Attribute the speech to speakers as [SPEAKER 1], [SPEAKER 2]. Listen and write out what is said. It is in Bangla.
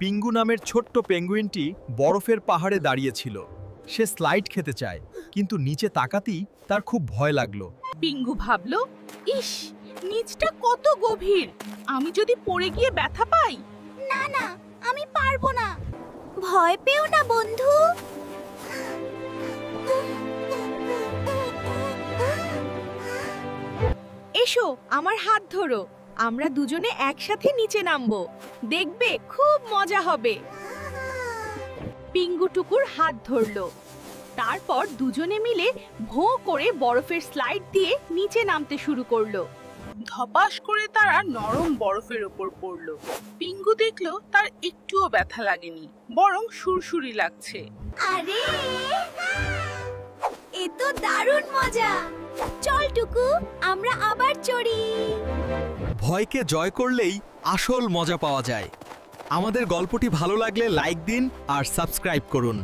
[SPEAKER 1] পিঙ্গু নামের ছোট্ট পেঙ্গুইনটি বরফের পাহাড়ে দাঁড়িয়েছিল। সে স্লাইড খেতে চায়, কিন্তু নিচে তাকাতেই তার খুব ভয় লাগলো।
[SPEAKER 2] পিঙ্গু ভাবলো, ইস, নিচটা কত গভীর, আমি যদি পড়ে গিয়ে ব্যথা পাই।
[SPEAKER 3] না না, আমি পারবো না। ভয় পেও না বন্ধু।
[SPEAKER 2] এসো, আমার হাত ধরো, আমরা দুজনে একসাথে নিচে নামবো, দেখবে খুব মজা হবে। পিঙ্গু টুকুর হাত ধরলো, তারপর দুজনে মিলে ভোঁ করে বরফের স্লাইড দিয়ে নিচে নামতে শুরু করলো। ধপাস করে তারা নরম বরফের ওপর পড়লো। পিঙ্গু দেখলো তার একটুও ব্যথা লাগেনি, বরং সুরসুরি লাগছে।
[SPEAKER 3] আরে, এ তো দারুণ মজা। চল টুকু, আমরা আবার চড়ি।
[SPEAKER 1] ভয়কে জয় করলেই আসল মজা পাওয়া যায়। আমাদের গল্পটি ভালো লাগলে লাইক দিন আর সাবস্ক্রাইব করুন।